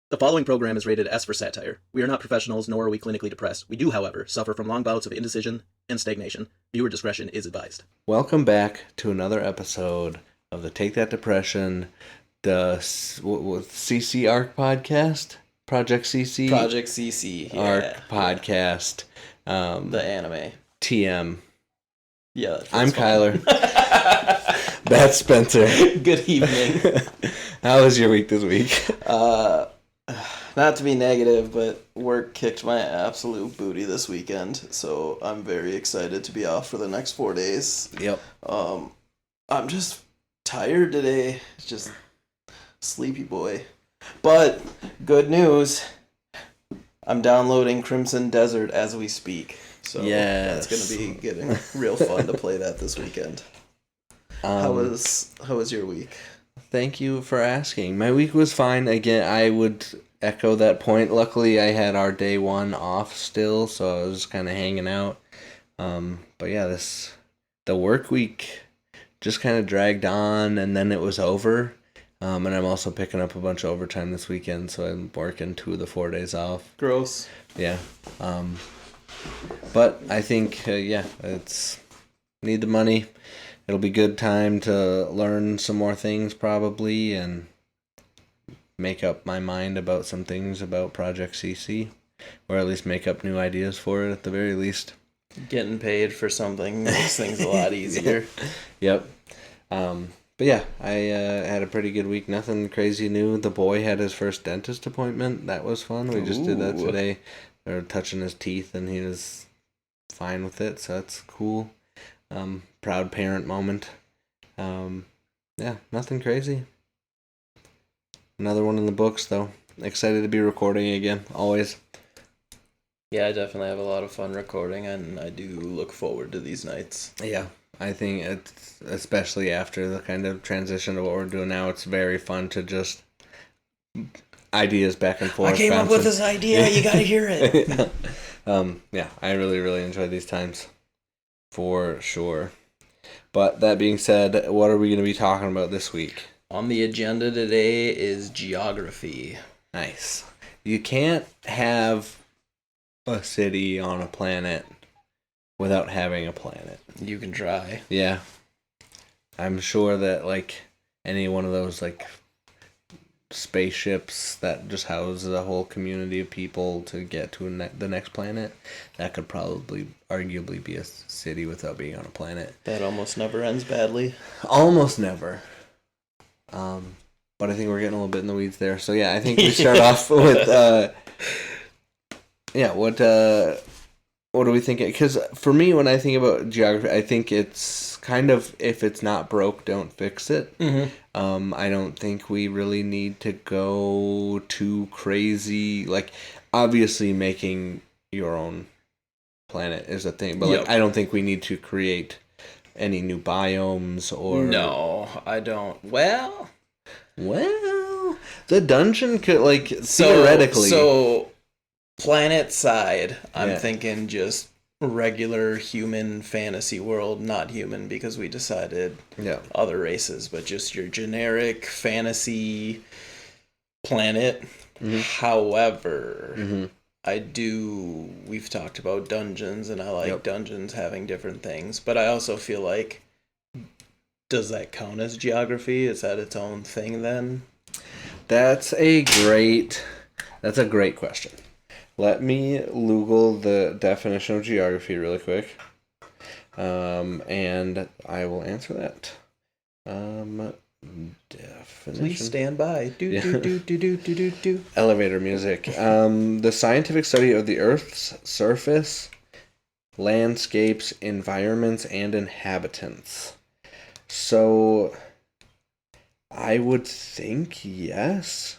The following program is rated S for satire. We are not professionals, nor are we clinically depressed. We do, however, suffer from long bouts of indecision and stagnation. Viewer discretion is advised. Welcome back to another episode of the Take That Depression, the CC ARC podcast? Project CC? Project CC, yeah. ARC podcast. The anime. TM. Yeah. I'm Kyler. That's Spencer. Good evening. How was your week this week? Not to be negative, but work kicked my absolute booty this weekend, so I'm very excited to be off for the next 4 days. Yep. I'm just tired today. It's just sleepy boy. But good news, I'm downloading Crimson Desert as we speak. So yes. That's gonna be getting real fun to play that this weekend. How was your week? Thank you for asking. My week was fine. Again, I would echo that point. Luckily, I had our day one off still, so I was kind of hanging out. But yeah, the work week just kind of dragged on, and then it was over. And I'm also picking up a bunch of overtime this weekend, so I'm working 2 of the 4 days off. Gross. Yeah. But I think, it's need the money. It'll be good time to learn some more things probably and make up my mind about some things about Project CC, or at least make up new ideas for it at the very least. Getting paid for something makes things a lot easier. Yep. But yeah, I had a pretty good week. Nothing crazy new. The boy had his first dentist appointment. That was fun. We just did that today. They were touching his teeth and he was fine with it, so that's cool. Proud parent moment. Yeah, nothing crazy. Another one in the books, though. Excited to be recording again, always. Yeah, I definitely have a lot of fun recording, and I do look forward to these nights. Yeah, I think it's, especially after the kind of transition to what we're doing now, it's very fun to just ideas back and forth. I came up with this idea, you gotta hear it. Yeah, I really, really enjoy these times. For sure. But that being said, what are we going to be talking about this week? On the agenda today is geography. Nice. You can't have a city on a planet without having a planet. You can try. Yeah. I'm sure that, any one of those, spaceships that just houses a whole community of people to get to the next planet, that could probably arguably be a city without being on a planet. That almost never ends badly. Almost never. But I think we're getting a little bit in the weeds there. So yeah, I think we start off with what do we think? Because for me, when I think about geography, I think it's kind of, if it's not broke, don't fix it. Mm-hmm. I don't think we really need to go too crazy. Obviously making your own planet is a thing, but I don't think we need to create any new biomes or... No, I don't. Well, the dungeon could, theoretically... So, planet side, I'm thinking just regular human fantasy world, not human because we decided other races, but just your generic fantasy planet. Mm-hmm. However, we've talked about dungeons, and I like dungeons having different things, but I also feel like, does that count as geography? Is that its own thing then? That's a great question. Let me Google the definition of geography really quick, and I will answer that. Definition. Please stand by. Do. Elevator music. The scientific study of the Earth's surface, landscapes, environments, and inhabitants. So, I would think yes.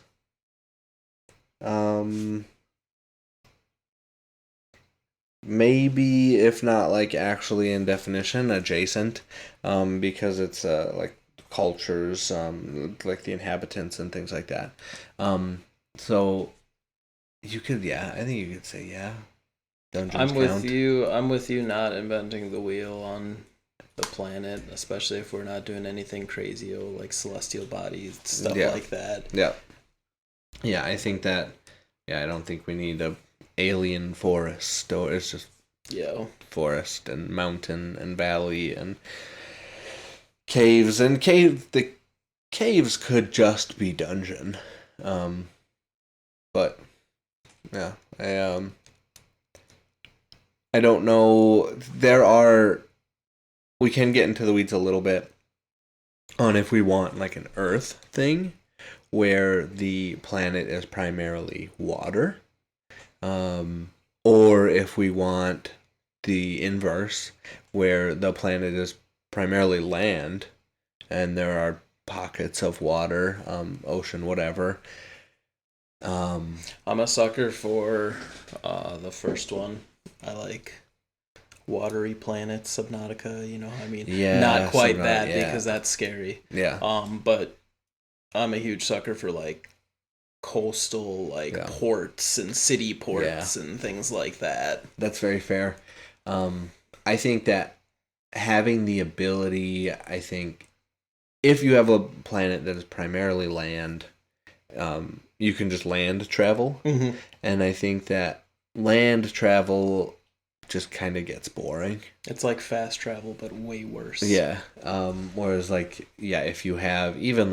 Maybe, if not actually in definition, adjacent, because it's cultures, the inhabitants and things like that. So you could, I think you could say Dungeons count. I'm with you. Not inventing the wheel on the planet, especially if we're not doing anything crazy, like celestial bodies, stuff like that. Yeah. Yeah, I think that. Yeah, I don't think we need a alien forest, or it's just forest and mountain and valley and caves and the caves could just be dungeon, but yeah, I don't know. We can get into the weeds a little bit on if we want like an Earth thing where the planet is primarily water, or if we want the inverse where the planet is primarily land and there are pockets of water, ocean, whatever. I'm a sucker for the first one. I like watery planets, Subnautica, you know, I mean, not quite that because that's scary. Yeah. But I'm a huge sucker for like coastal ports and city ports and things like that. That's very fair. I think that having the ability, if you have a planet that is primarily land, you can just land travel. Mm-hmm. And I think that land travel just kind of gets boring. It's like fast travel, but way worse. Yeah. Whereas, if you have even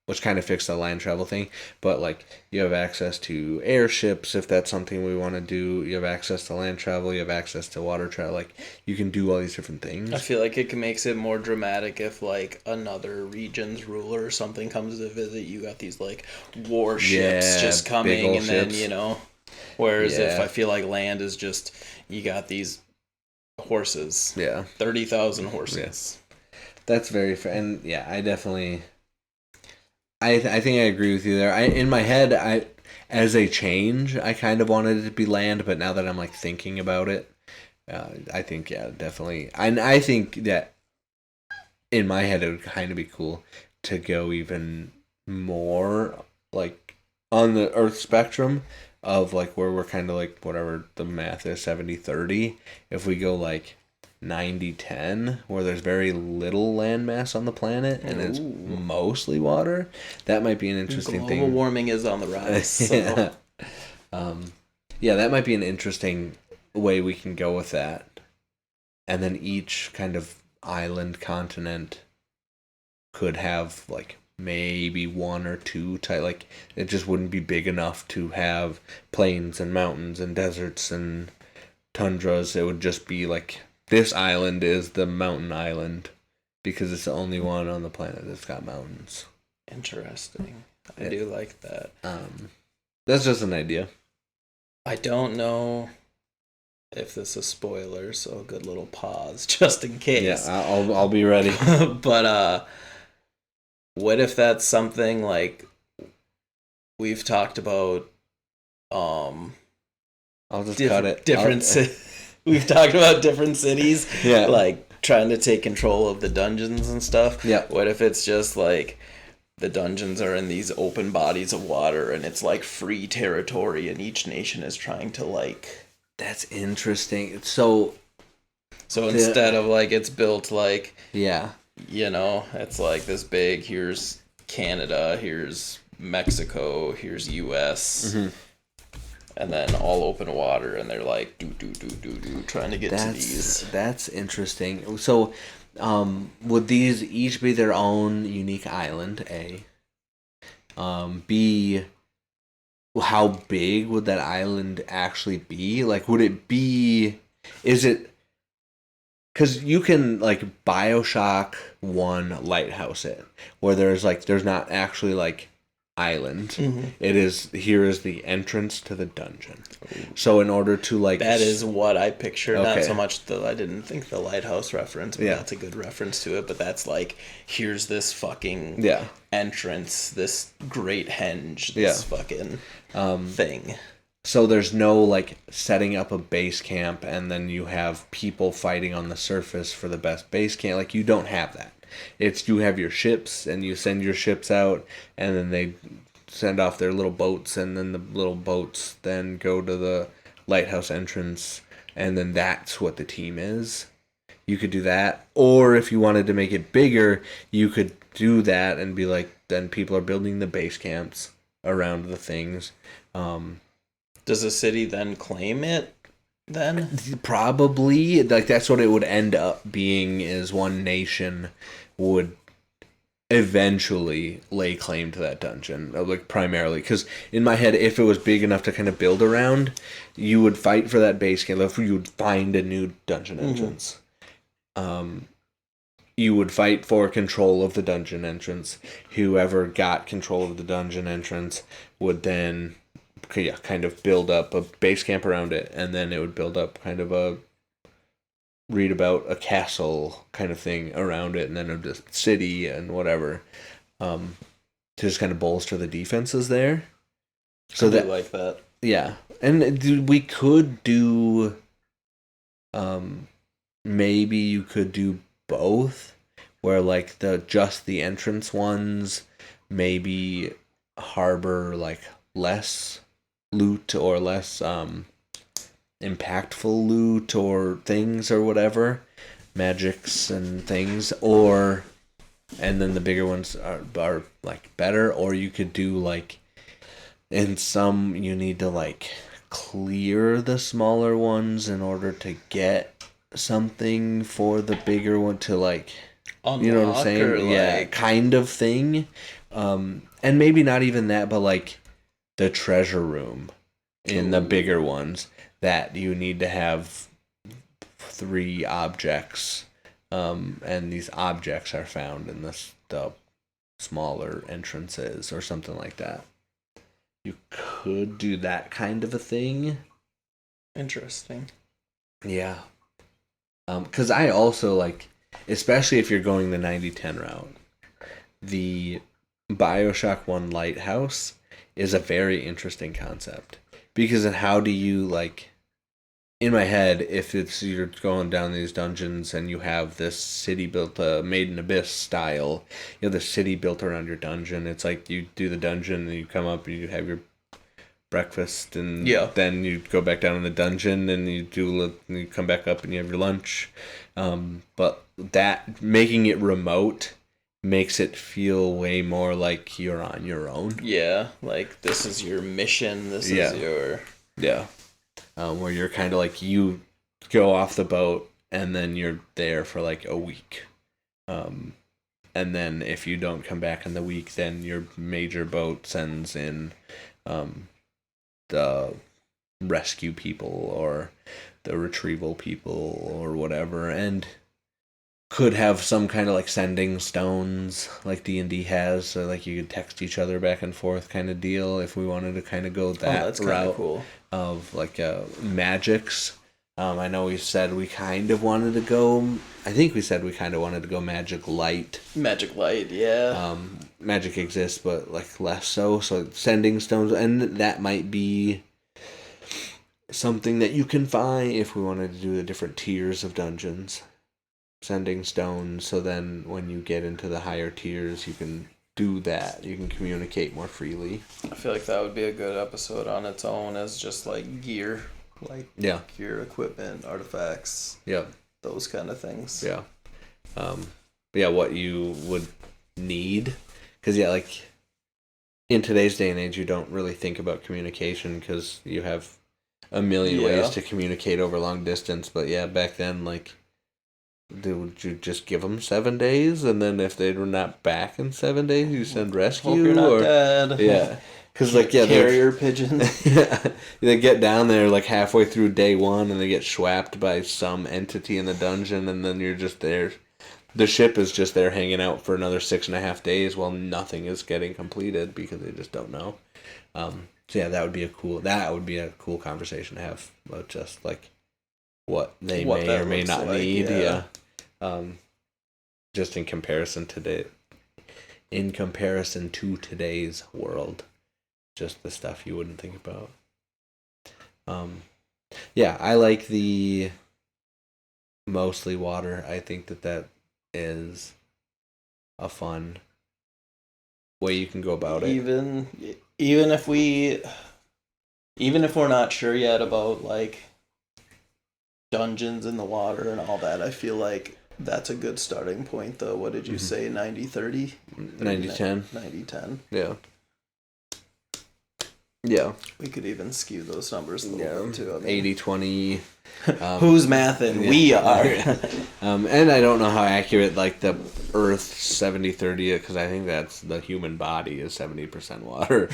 which kind of fixed the land travel thing, but you have access to airships if that's something we want to do. You have access to land travel. You have access to water travel. You can do all these different things. I feel like it makes it more dramatic if another region's ruler or something comes to visit. You got these warships just coming, and ships. Then Whereas if I feel like land is just you got these horses. Yeah. 30,000 horses. Yeah. That's very fair, and I definitely. I think I agree with you there. In my head, as a change, I kind of wanted it to be land, but now that I'm thinking about it, I think definitely. And I think that in my head it would kind of be cool to go even more on the Earth spectrum of where we're kind of whatever the math is 70-30. If we go 90-10, where there's very little landmass on the planet and it's mostly water, that might be an interesting thing. Global warming is on the rise. So. That might be an interesting way we can go with that. And then each kind of island continent could have maybe one or two type. It just wouldn't be big enough to have plains and mountains and deserts and tundras. It would just be this island is the mountain island because it's the only one on the planet that's got mountains. Interesting. I do like that. That's just an idea. I don't know if this is spoiler, so a good little pause just in case. Yeah, I'll be ready. But what if that's something we've talked about? I'll just cut it. We've talked about different cities, trying to take control of the dungeons and stuff. Yeah. What if it's just the dungeons are in these open bodies of water and it's free territory and each nation is trying to That's interesting. So instead of it's built yeah. It's this big, here's Canada, here's Mexico, here's US. Mm-hmm. And then all open water, and they're trying to get to these. That's interesting. So, would these each be their own unique island? A. B. How big would that island actually be? Would it be? Is it? Because you can BioShock 1 lighthouse it, where there's not actually island. Mm-hmm. It is here is the entrance to the dungeon. So in order to that is what I picture. Okay. Not so much I didn't think the lighthouse reference, but that's a good reference to it. But that's here's this fucking entrance, this great henge, this fucking thing. So there's no setting up a base camp and then you have people fighting on the surface for the best base camp. You don't have that. It's you have your ships and you send your ships out and then they send off their little boats and then the little boats then go to the lighthouse entrance and then that's what the team is. You could do that. Or if you wanted to make it bigger, you could do that and be then people are building the base camps around the things. Does the city then claim it? Then probably like that's what it would end up being. Is one nation would eventually lay claim to that dungeon, like primarily, because in my head, if it was big enough to kind of build around, you would fight for that base game. If you would find a new dungeon entrance, you would fight for control of the dungeon entrance. Whoever got control of the dungeon entrance would then kind of build up a base camp around it, and then it would build up kind of a read about a castle kind of thing around it, and then a city and whatever, to just kind of bolster the defenses there. So I do like that. Yeah, and we could do, maybe you could do both, where like just the entrance ones maybe harbor like less loot or less impactful loot or things or whatever, magics and things, and then the bigger ones are like better. Or you could do like, in some you need to like clear the smaller ones in order to get something for the bigger one to like unlock, you know what I'm saying? Yeah, kind of thing. And maybe not even that, but like the treasure room in the bigger ones, that you need to have 3 objects, and these objects are found in the smaller entrances or something like that. You could do that kind of a thing. Interesting. Yeah. Because I also like, especially if you're going the 90-10 route, the BioShock 1 Lighthouse is a very interesting concept. Because then how do you, like, in my head, if it's you're going down these dungeons and you have this city built, Made in Abyss style, you have the city built around your dungeon. It's like you do the dungeon and you come up and you have your breakfast, and then you go back down in the dungeon and you come back up and you have your lunch. But that, making it remote, makes it feel way more like you're on your own. Yeah, like this is your mission. This is your... Yeah. Where you're kind of like, you go off the boat and then you're there for like a week. And then if you don't come back in the week, then your major boat sends in the rescue people or the retrieval people or whatever, and could have some kind of like sending stones like D&D has, so like you could text each other back and forth kind of deal if we wanted to kind of go that route cool. Of like magics. I know we said we kind of wanted to go, I think we said we kind of wanted to go Magic Light. Magic Light, yeah. Magic exists, but like less so sending stones, and that might be something that you can find if we wanted to do the different tiers of dungeons. Sending stones, so then when you get into the higher tiers, you can do that. You can communicate more freely. I feel like that would be a good episode on its own, as just like gear, gear, equipment, artifacts, those kind of things. What you would need, because like in today's day and age, you don't really think about communication because you have a million ways to communicate over long distance. But back then, like, would you just give them 7 days, and then if they were not back in 7 days, you send rescue? Hope you're not dead. Yeah, because like carrier pigeons. They get down there like halfway through day 1, and they get schwapped by some entity in the dungeon, and then you're just there. The ship is just there hanging out for another 6.5 days while nothing is getting completed because they just don't know. That would be a cool conversation to have about just like what they may or may not need. Just in comparison to today's world, just the stuff you wouldn't think about. I like the mostly water. I think that is a fun way you can go about it. Even if we're not sure yet about like dungeons in the water and all that, I feel like that's a good starting point, though. What did you say, 90-30? 90-10. 90-10. Yeah. Yeah. We could even skew those numbers a little bit too. I mean, 80-20. Who's mathing? Yeah. We are. And I don't know how accurate, like, the Earth 70-30, because I think that's the human body is 70% water,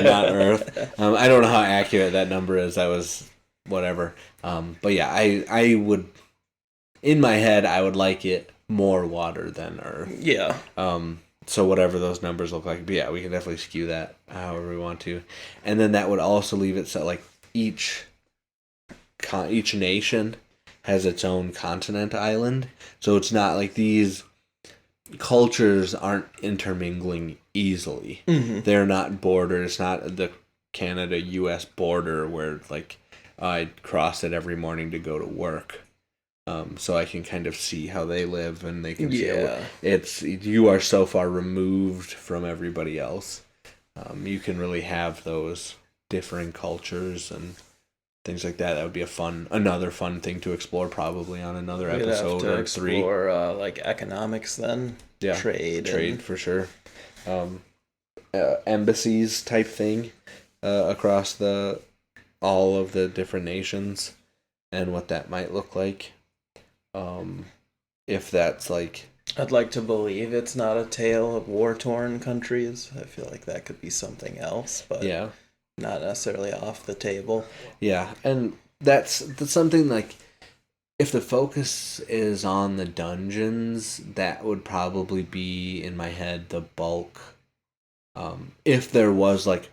not Earth. I don't know how accurate that number is. That was whatever. But yeah, I would, in my head, I would like it more water than Earth. Yeah. So whatever those numbers look like. But yeah, we can definitely skew that however we want to. And then that would also leave it so, like, each nation has its own continent island. So it's not like these cultures aren't intermingling easily. Mm-hmm. They're not bordered. It's not the Canada-US border where, like, I'd cross it every morning to go to work. So I can kind of see how they live, and they can see it's you are so far removed from everybody else. You can really have those differing cultures and things like that. That would be another fun thing to explore, probably on another episode or three. Explore like economics, then trade for sure. Embassies type thing across all of the different nations, and what that might look like. If that's like, I'd like to believe it's not a tale of war-torn countries. I feel like that could be something else, but not necessarily off the table. Yeah, and that's something like, if the focus is on the dungeons, that would probably be, in my head, the bulk. If there was, like,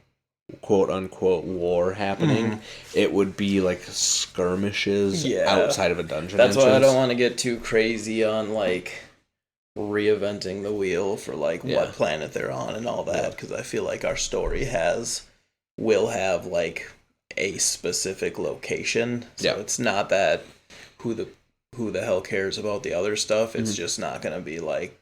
quote-unquote war happening, it would be, like, skirmishes outside of a dungeon That's why I don't want to get too crazy on, like, reinventing the wheel for, like, what planet they're on and all that, because I feel like our story will have, like, a specific location. So it's not that who the hell cares about the other stuff. It's just not going to be, like,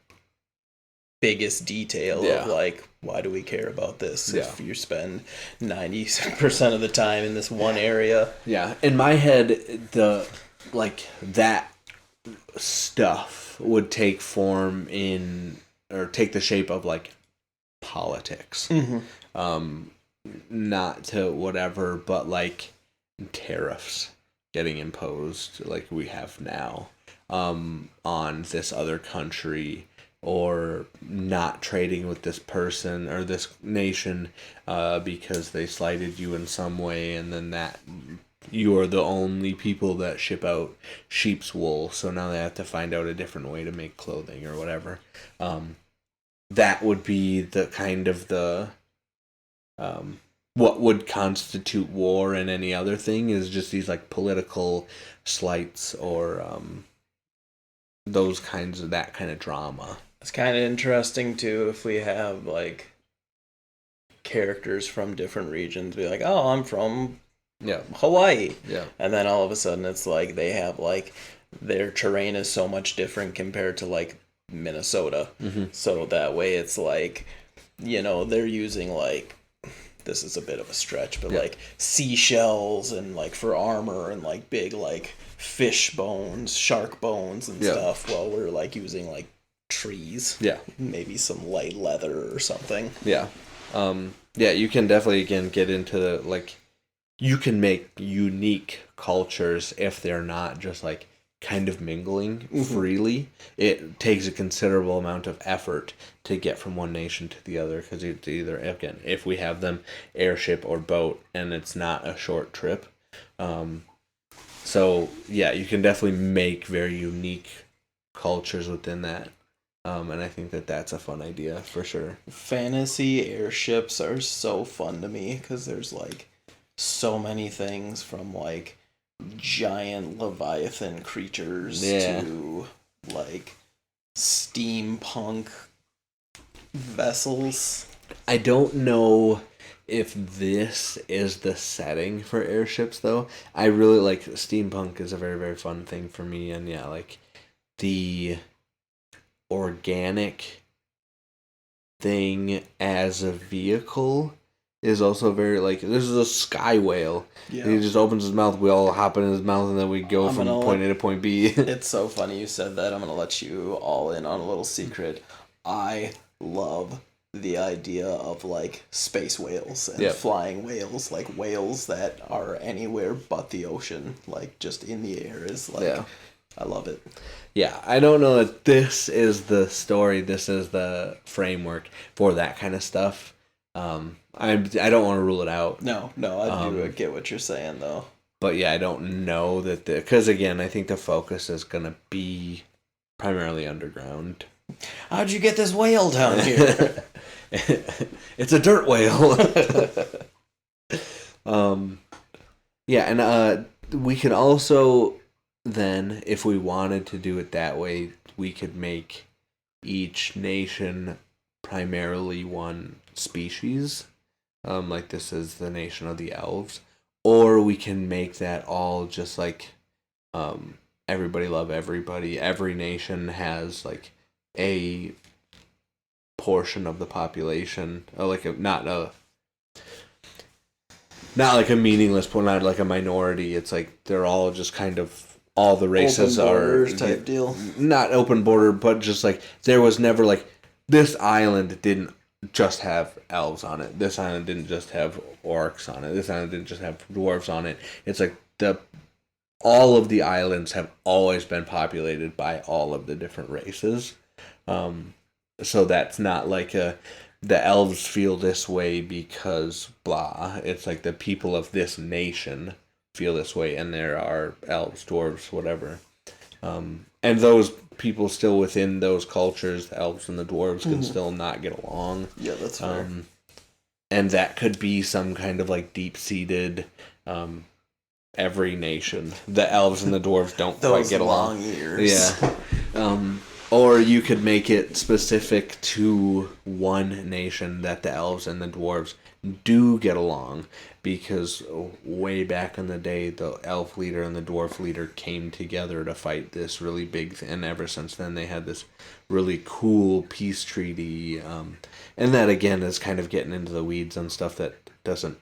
biggest detail of, like, why do we care about this if you spend 90% of the time in this one area. Yeah, in my head, that stuff would take form or take the shape of, like, politics. Not to whatever, but, like, tariffs getting imposed like we have now on this other country, or not trading with this person or this nation because they slighted you in some way, and then that you are the only people that ship out sheep's wool, so now they have to find out a different way to make clothing or whatever. That would be the kind of what would constitute war, and any other thing is just these, like, political slights or that kind of drama. It's kind of interesting too if we have, like, characters from different regions be like, oh, I'm from Hawaii. Yeah. And then all of a sudden it's like they have, like, their terrain is so much different compared to, like, Minnesota. So that way it's like, they're using, like, this is a bit of a stretch, but like seashells and, like, for armor, and, like, big, like, fish bones, shark bones and stuff, while we're, like, using, like, trees. Yeah. Maybe some light leather or something. Yeah. You can definitely, again, get into the, like, you can make unique cultures if they're not just, like, kind of mingling freely. It takes a considerable amount of effort to get from one nation to the other, because it's either, again, if we have them airship or boat, and it's not a short trip. So, yeah, you can definitely make very unique cultures within that. And I think that's a fun idea for sure. Fantasy airships are so fun to me, because there's, like, so many things from, like, giant Leviathan creatures to, like, steampunk vessels. I don't know if this is the setting for airships, though. I really like steampunk is a very, very fun thing for me, and like the organic thing as a vehicle is also very, like, this is a sky whale. Yeah. He just opens his mouth, we all hop in his mouth, and then we go from point A to point B. It's so funny you said that. I'm going to let you all in on a little secret. I love the idea of like space whales and flying whales, like whales that are anywhere but the ocean, like just in the air is like, I love it. Yeah, I don't know that this is the story, this is the framework for that kind of stuff. I don't want to rule it out. No, I do get what you're saying though. But yeah, I don't know that because again, I think the focus is going to be primarily underground. How'd you get this whale down here? It's a dirt whale. Yeah, and we could also then, if we wanted to do it that way, we could make each nation primarily one species. Like this is the nation of the elves. Or we can make that all just like everybody love everybody. Every nation has like a portion of the population, not like a meaningless point, not like a minority. It's like they're all just kind of all the races are type deal. Not open border, but just like there was never like this island didn't just have elves on it. This island didn't just have orcs on it. This island didn't just have dwarves on it. It's like all of the islands have always been populated by all of the different races. So that's not like the elves feel this way because blah. It's like the people of this nation feel this way, and there are elves, dwarves, whatever. And those people still within those cultures, the elves and the dwarves, can still not get along. Yeah, that's fair. And that could be some kind of like deep-seated every nation. The elves and the dwarves don't quite get along. Those long ears. Yeah. Or you could make it specific to one nation that the elves and the dwarves do get along, because way back in the day, the elf leader and the dwarf leader came together to fight this really big and ever since then they had this really cool peace treaty. And that, again, is kind of getting into the weeds on stuff that doesn't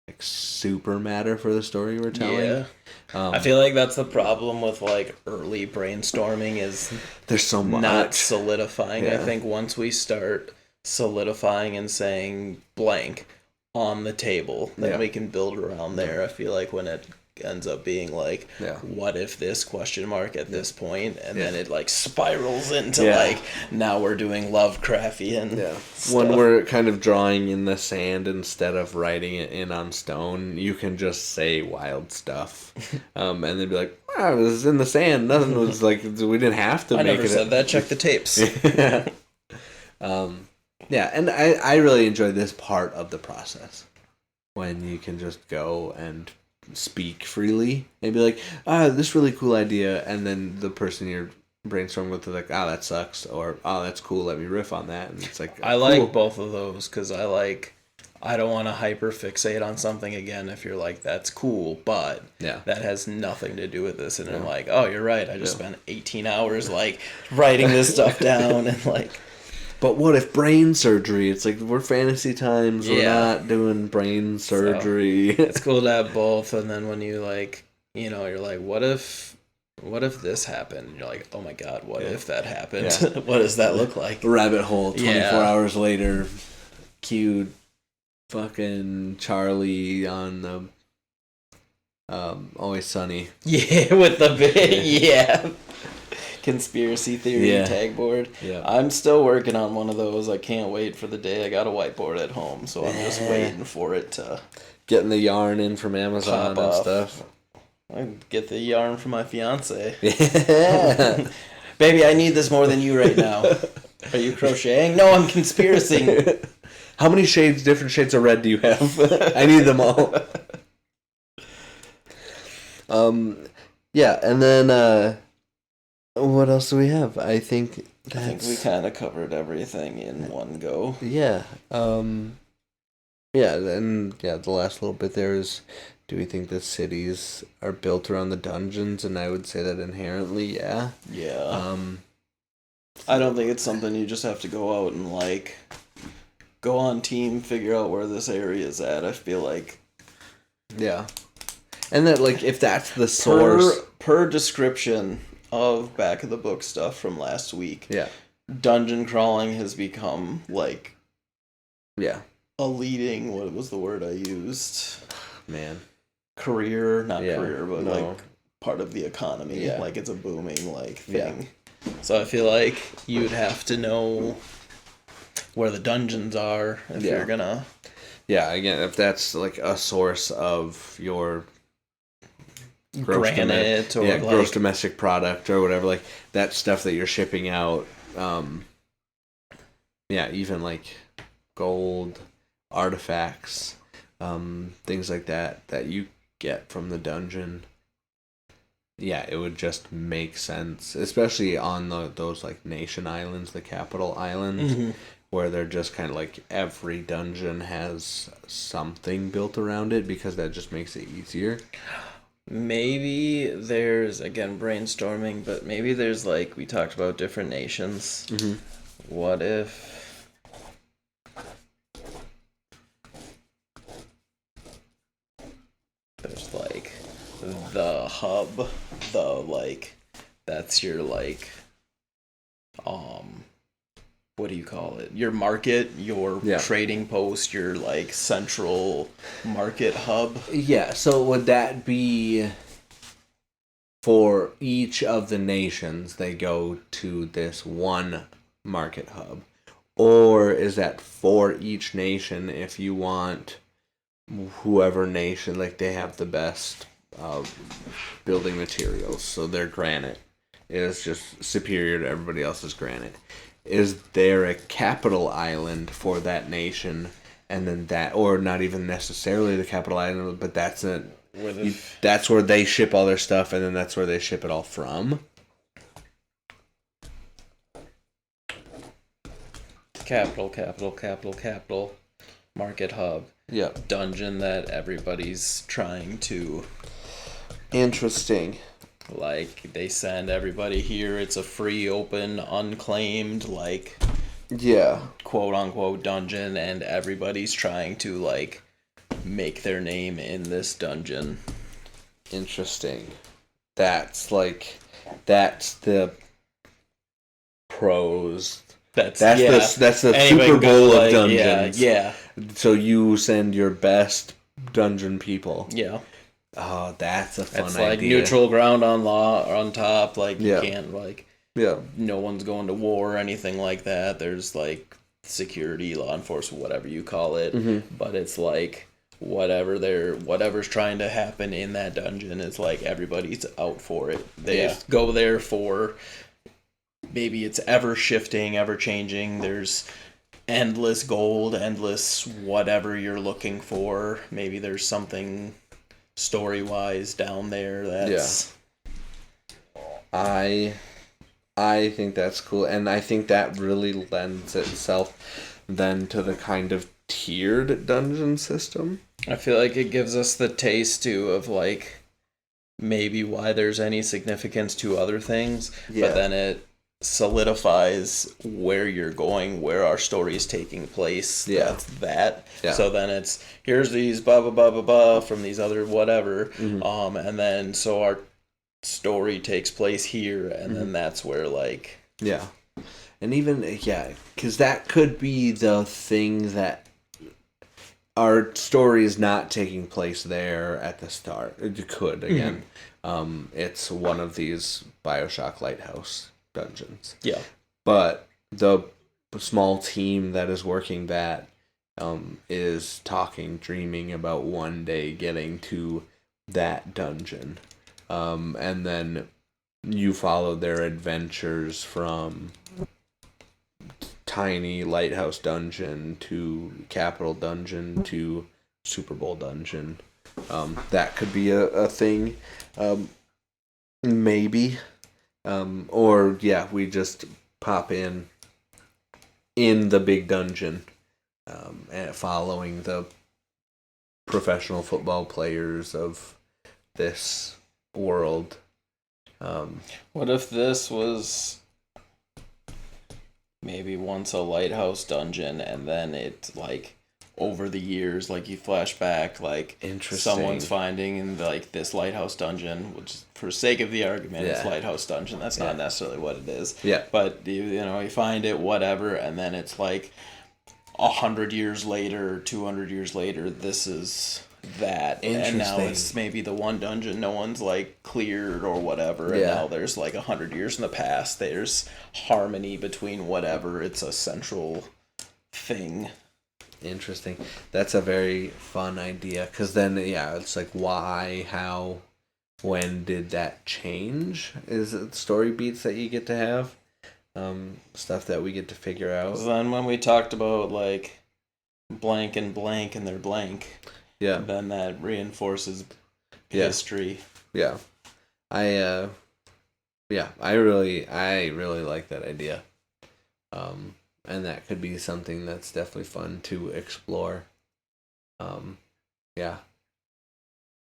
like super matter for the story we're telling. Yeah. I feel like that's the problem with like early brainstorming is there's so much not solidifying. Yeah. I think once we start solidifying and saying blank on the table, then we can build around there. I feel like when it ends up being like, what if this question mark at this point, and then it like spirals into like now we're doing Lovecraftian stuff. When we're kind of drawing in the sand instead of writing it in on stone, you can just say wild stuff, and then be like, wow, this is in the sand. Nothing was like, we didn't have to. I make never said that. Check the tapes. Yeah, and I really enjoy this part of the process when you can just go and speak freely and be like, this really cool idea, and then the person you're brainstorming with is like, that sucks, or that's cool, let me riff on that. And it's like, I like both of those because I don't want to hyper fixate on something again if you're like, that's cool, but that has nothing to do with this. And I'm like, oh, you're right, I just spent 18 hours like writing this stuff down and like. But what if brain surgery? It's like, we're fantasy times. We're not doing brain surgery. So, it's cool to have both. And then when you like, you're like, what if this happened? And you're like, oh my God, what if that happened? Yeah. What does that look like? Rabbit hole, 24 hours later, cue fucking Charlie on the Always Sunny. Yeah, with the big, conspiracy theory tag board. Yeah. I'm still working on one of those. I can't wait for the day I got a whiteboard at home, so I'm just waiting for it to getting the yarn in from Amazon and stuff. I get the yarn from my fiance. Yeah. Baby, I need this more than you right now. Are you crocheting? No, I'm conspiracying. How many different shades of red do you have? I need them all. Yeah, and then what else do we have? I think we kind of covered everything in one go. Yeah. And the last little bit there is, do we think that cities are built around the dungeons? And I would say that inherently, yeah. Yeah. I don't think it's something you just have to go out and like go on team, figure out where this area is at. I feel like. Yeah. And that, like, if that's the source. Per description of back of the book stuff from last week. Yeah. Dungeon crawling has become like Yeah. a leading, what was the word I used? Man. Career, not career, but no. like part of the economy. Yeah. Like it's a booming like thing. Yeah. So I feel like you'd have to know where the dungeons are if you're gonna. Yeah, again, if that's like a source of your granite or like gross domestic product or whatever, like that stuff that you're shipping out, even like gold artifacts, things like that you get from the dungeon. Yeah, it would just make sense, especially on those like nation islands, the capital islands, where they're just kind of like every dungeon has something built around it because that just makes it easier. Maybe there's, again, brainstorming, but maybe there's like, we talked about different nations. What if there's like the hub, that's your like, what do you call it? Your market, your trading post, your like central market hub. Yeah, so would that be for each of the nations they go to this one market hub? Or is that for each nation if you want whoever nation, like they have the best building materials, so their granite is just superior to everybody else's granite. Is there a capital island for that nation, and then that, or not even necessarily the capital island, but that's that's where they ship all their stuff, and then that's where they ship it all from? Capital, market hub. Yeah. Dungeon that everybody's trying to. Interesting. Like, they send everybody here, it's a free, open, unclaimed, like, quote-unquote dungeon, and everybody's trying to, like, make their name in this dungeon. Interesting. That's the pros. That's the Super Bowl of dungeons. Yeah. So you send your best dungeon people. Yeah. Oh, that's a fun idea. It's like neutral ground on top. Like, you can't, like, no one's going to war or anything like that. There's, like, security, law enforcement, whatever you call it. But it's like, whatever's trying to happen in that dungeon is like everybody's out for it. They go there for, maybe it's ever shifting, ever changing. There's endless gold, endless whatever you're looking for. Maybe there's something story-wise down there that's... I think that's cool, and I think that really lends itself then to the kind of tiered dungeon system. I feel like it gives us the taste, too, of, like, maybe why there's any significance to other things, but then it solidifies where you're going, where our story is taking place. That's that. So then it's, here's these blah blah blah blah blah from these other whatever, and then so our story takes place here, and then that's where, like, and even because that could be the thing that our story is not taking place there at the start. It could again. It's one of these BioShock Lighthouse dungeons. But the small team that is working that is dreaming about one day getting to that dungeon. And then you follow their adventures from tiny lighthouse dungeon to capital dungeon to Super Bowl dungeon. That could be a thing. Maybe. Or we just pop in the big dungeon, and following the professional football players of this world. What if this was maybe once a lighthouse dungeon, and then it, like, over the years, like, you flash back, like, someone's finding in, like, this lighthouse dungeon, which, for sake of the argument, it's lighthouse dungeon. That's not necessarily what it is. But, you find it, whatever, and then it's, like, 100 years later, 200 years later, this is that, and now it's maybe the one dungeon no one's like cleared or whatever, and now there's like 100 years in the past. There's harmony between whatever. It's a central thing. Interesting. That's a very fun idea, because then it's like why, how, when did that change? Is it story beats that you get to have? Stuff that we get to figure out. Then when we talked about like blank and they're blank, then that reinforces history. Yeah. I really like that idea. And that could be something that's definitely fun to explore.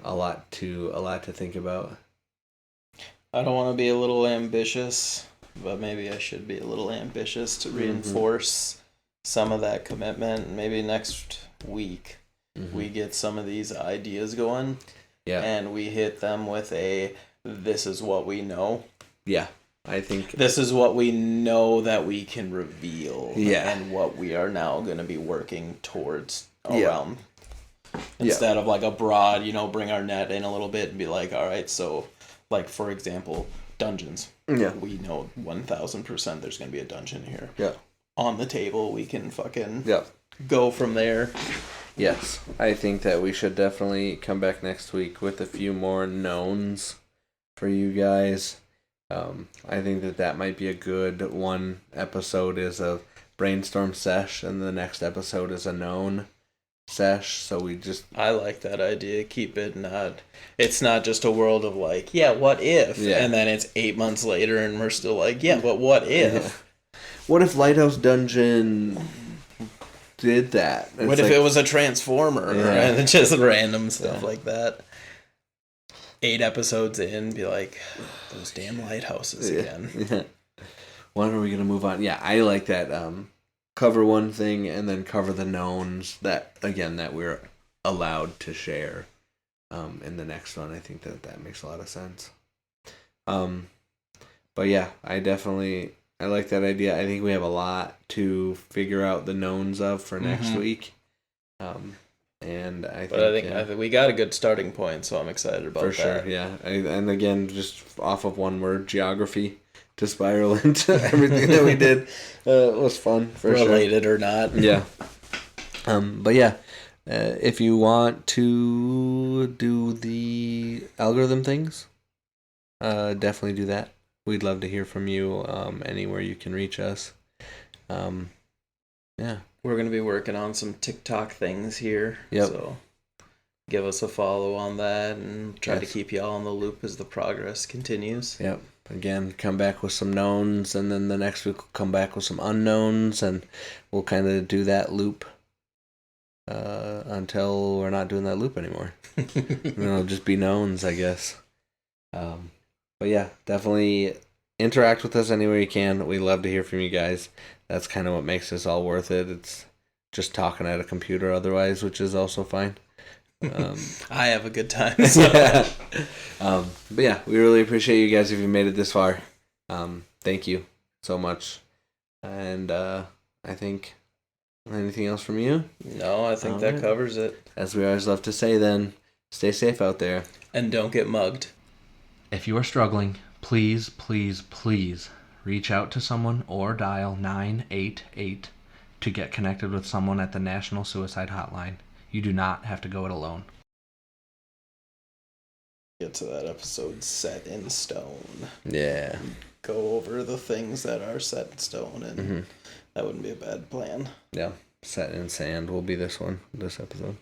A lot to think about. I don't want to be a little ambitious, but maybe I should be a little ambitious to reinforce some of that commitment. Maybe next week we get some of these ideas going, and we hit them with this is what we know. Yeah, I think this is what we know that we can reveal, and what we are now going to be working towards around. Instead of like a broad, bring our net in a little bit and be like, all right, so like for example, dungeons. Yeah. We know 1000% there's going to be a dungeon here. Yeah. On the table, we can fucking go from there. Yes. I think that we should definitely come back next week with a few more knowns for you guys. I think that might be a good one. Episode is a brainstorm sesh, and the next episode is a known sesh. So I like that idea. Keep it it's not just a world of like, what if? And then it's 8 months later and we're still like, but what if? What if Lighthouse Dungeon did that? What if it was a transformer and just random stuff like that? 8 episodes in, be like, those damn lighthouses again. Yeah. When are we gonna move on? Yeah, I like that. Cover one thing and then cover the knowns that we're allowed to share in the next one. I think that makes a lot of sense. But yeah, I like that idea. I think we have a lot to figure out the knowns of for next week. And I think we got a good starting point, so I'm excited about that. For sure, yeah. And again, just off of one word, geography, to spiral into everything that we did was fun, for sure. Related or not. Yeah. But yeah, if you want to do the algorithm things, definitely do that. We'd love to hear from you anywhere you can reach us. Yeah. We're going to be working on some TikTok things here. Yep. So give us a follow on that and try to keep y'all in the loop as the progress continues. Yep. Again, come back with some knowns, and then the next week we'll come back with some unknowns, and we'll kind of do that loop until we're not doing that loop anymore. It'll just be knowns, I guess. But yeah, definitely interact with us anywhere you can. We love to hear from you guys. That's kind of what makes this all worth it. It's just talking at a computer otherwise, which is also fine. I have a good time. So. But yeah, we really appreciate you guys if you made it this far. Thank you so much. And I think anything else from you? No, I think that covers it. As we always love to say then, stay safe out there. And don't get mugged. If you are struggling, please reach out to someone or dial 988 to get connected with someone at the National Suicide Hotline. You do not have to go it alone. Get to that episode set in stone. Yeah. Go over the things that are set in stone, and that wouldn't be a bad plan. Yeah. Set in sand will be this episode.